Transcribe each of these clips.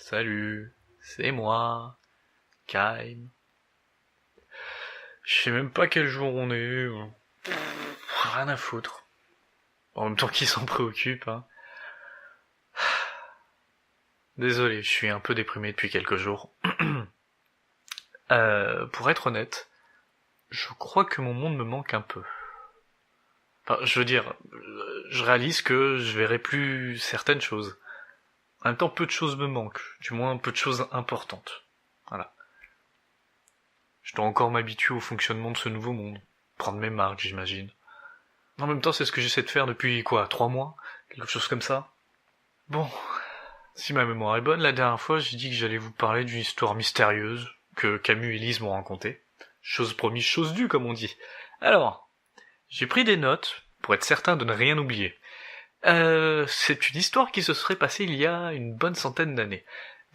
Salut, c'est moi, Kaim. Je sais même pas quel jour on est. Rien à foutre. En même temps, qui s'en préoccupe, hein. Désolé, je suis un peu déprimé depuis quelques jours. Pour être honnête, je crois que mon monde me manque un peu. Enfin, je veux dire, je réalise que je verrai plus certaines choses. En même temps, peu de choses me manquent, du moins peu de choses importantes. Voilà. Je dois encore m'habituer au fonctionnement de ce nouveau monde. Prendre mes marques, j'imagine. En même temps, c'est ce que j'essaie de faire depuis, 3 mois? Quelque chose comme ça. Bon, si ma mémoire est bonne, la dernière fois, j'ai dit que j'allais vous parler d'une histoire mystérieuse que Camus et Lise m'ont racontée. Chose promise, chose due, comme on dit. Alors, j'ai pris des notes pour être certain de ne rien oublier. C'est une histoire qui se serait passée il y a une bonne centaine d'années.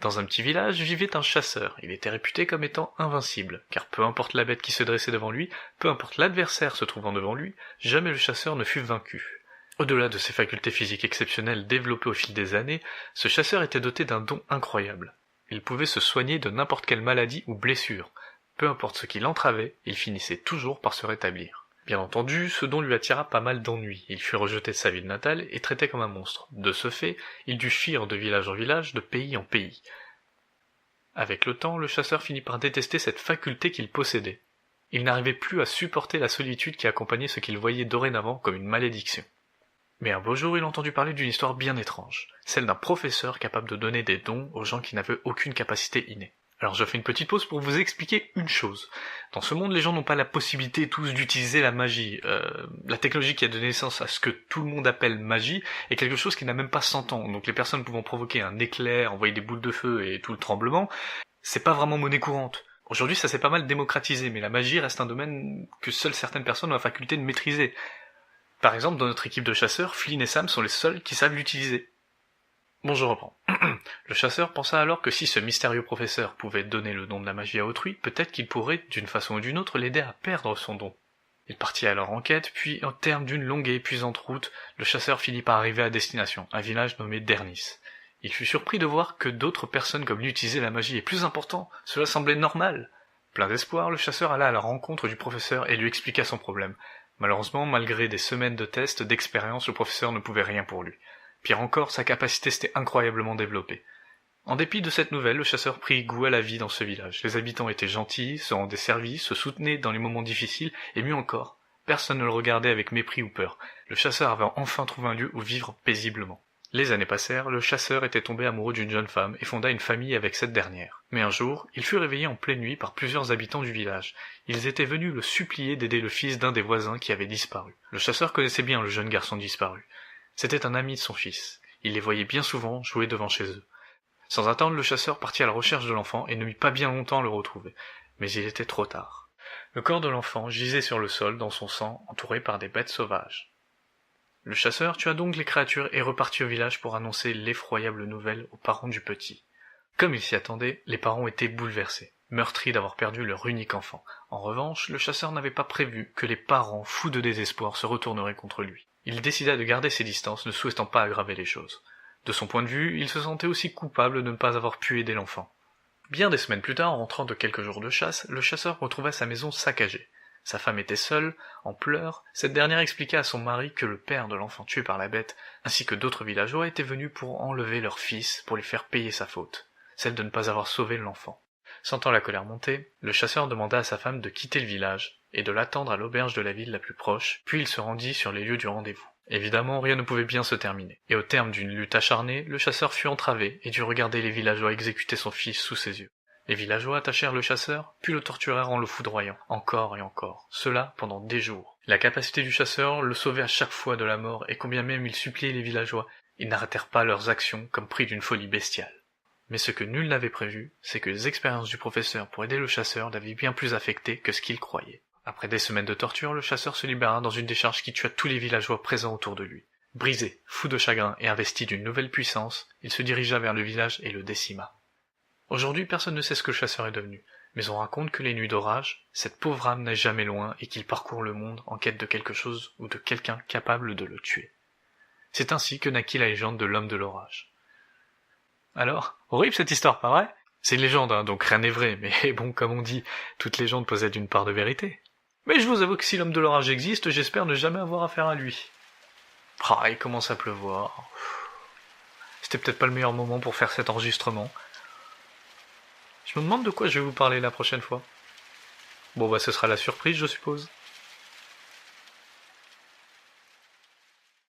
Dans un petit village vivait un chasseur. Il était réputé comme étant invincible, car peu importe la bête qui se dressait devant lui, peu importe l'adversaire se trouvant devant lui, jamais le chasseur ne fut vaincu. Au-delà de ses facultés physiques exceptionnelles développées au fil des années, ce chasseur était doté d'un don incroyable. Il pouvait se soigner de n'importe quelle maladie ou blessure. Peu importe ce qui l'entravait, il finissait toujours par se rétablir. Bien entendu, ce don lui attira pas mal d'ennuis. Il fut rejeté de sa ville natale et traité comme un monstre. De ce fait, il dut fuir de village en village, de pays en pays. Avec le temps, le chasseur finit par détester cette faculté qu'il possédait. Il n'arrivait plus à supporter la solitude qui accompagnait ce qu'il voyait dorénavant comme une malédiction. Mais un beau jour, il entendit parler d'une histoire bien étrange, celle d'un professeur capable de donner des dons aux gens qui n'avaient aucune capacité innée. Alors je fais une petite pause pour vous expliquer une chose. Dans ce monde, les gens n'ont pas la possibilité tous d'utiliser la magie. La technologie qui a donné naissance à ce que tout le monde appelle magie est quelque chose qui n'a même pas 100 ans. Donc les personnes pouvant provoquer un éclair, envoyer des boules de feu et tout le tremblement, c'est pas vraiment monnaie courante. Aujourd'hui, ça s'est pas mal démocratisé, mais la magie reste un domaine que seules certaines personnes ont la faculté de maîtriser. Par exemple, dans notre équipe de chasseurs, Flynn et Sam sont les seuls qui savent l'utiliser. Bon, je reprends. Le chasseur pensa alors que si ce mystérieux professeur pouvait donner le don de la magie à autrui, peut-être qu'il pourrait, d'une façon ou d'une autre, l'aider à perdre son don. Il partit alors en quête, puis, au terme d'une longue et épuisante route, le chasseur finit par arriver à destination, un village nommé Dernis. Il fut surpris de voir que d'autres personnes comme lui utilisaient la magie, et plus important, cela semblait normal. Plein d'espoir, le chasseur alla à la rencontre du professeur et lui expliqua son problème. Malheureusement, malgré des semaines de tests, d'expérience, le professeur ne pouvait rien pour lui. Pire encore, sa capacité s'était incroyablement développée. En dépit de cette nouvelle, le chasseur prit goût à la vie dans ce village. Les habitants étaient gentils, se rendaient service, se soutenaient dans les moments difficiles, et mieux encore, personne ne le regardait avec mépris ou peur. Le chasseur avait enfin trouvé un lieu où vivre paisiblement. Les années passèrent, le chasseur était tombé amoureux d'une jeune femme et fonda une famille avec cette dernière. Mais un jour, il fut réveillé en pleine nuit par plusieurs habitants du village. Ils étaient venus le supplier d'aider le fils d'un des voisins qui avait disparu. Le chasseur connaissait bien le jeune garçon disparu. C'était un ami de son fils. Il les voyait bien souvent jouer devant chez eux. Sans attendre, le chasseur partit à la recherche de l'enfant et ne mit pas bien longtemps à le retrouver. Mais il était trop tard. Le corps de l'enfant gisait sur le sol dans son sang, entouré par des bêtes sauvages. Le chasseur tua donc les créatures et repartit au village pour annoncer l'effroyable nouvelle aux parents du petit. Comme il s'y attendait, les parents étaient bouleversés, meurtris d'avoir perdu leur unique enfant. En revanche, le chasseur n'avait pas prévu que les parents, fous de désespoir, se retourneraient contre lui. Il décida de garder ses distances, ne souhaitant pas aggraver les choses. De son point de vue, il se sentait aussi coupable de ne pas avoir pu aider l'enfant. Bien des semaines plus tard, en rentrant de quelques jours de chasse, le chasseur retrouva sa maison saccagée. Sa femme était seule, en pleurs. Cette dernière expliqua à son mari que le père de l'enfant tué par la bête, ainsi que d'autres villageois, étaient venus pour enlever leur fils, pour lui faire payer sa faute, celle de ne pas avoir sauvé l'enfant. Sentant la colère monter, le chasseur demanda à sa femme de quitter le village et de l'attendre à l'auberge de la ville la plus proche, puis il se rendit sur les lieux du rendez-vous. Évidemment, rien ne pouvait bien se terminer, et au terme d'une lutte acharnée, le chasseur fut entravé et dut regarder les villageois exécuter son fils sous ses yeux. Les villageois attachèrent le chasseur, puis le torturèrent en le foudroyant, encore et encore, cela pendant des jours. La capacité du chasseur le sauvait à chaque fois de la mort, et combien même il suppliait les villageois, ils n'arrêtèrent pas leurs actions comme pris d'une folie bestiale. Mais ce que nul n'avait prévu, c'est que les expériences du professeur pour aider le chasseur l'avaient bien plus affecté que ce qu'il croyait. Après des semaines de torture, le chasseur se libéra dans une décharge qui tua tous les villageois présents autour de lui. Brisé, fou de chagrin et investi d'une nouvelle puissance, il se dirigea vers le village et le décima. Aujourd'hui, personne ne sait ce que le chasseur est devenu, mais on raconte que les nuits d'orage, cette pauvre âme n'est jamais loin et qu'il parcourt le monde en quête de quelque chose ou de quelqu'un capable de le tuer. C'est ainsi que naquit la légende de l'homme de l'orage. Alors, horrible cette histoire, pas vrai? C'est une légende, hein, donc rien n'est vrai, mais bon, comme on dit, toute légende possède une part de vérité. Mais je vous avoue que si l'homme de l'orage existe, j'espère ne jamais avoir affaire à lui. Ah, il commence à pleuvoir. C'était peut-être pas le meilleur moment pour faire cet enregistrement. Je me demande de quoi je vais vous parler la prochaine fois. Bon bah ce sera la surprise, je suppose.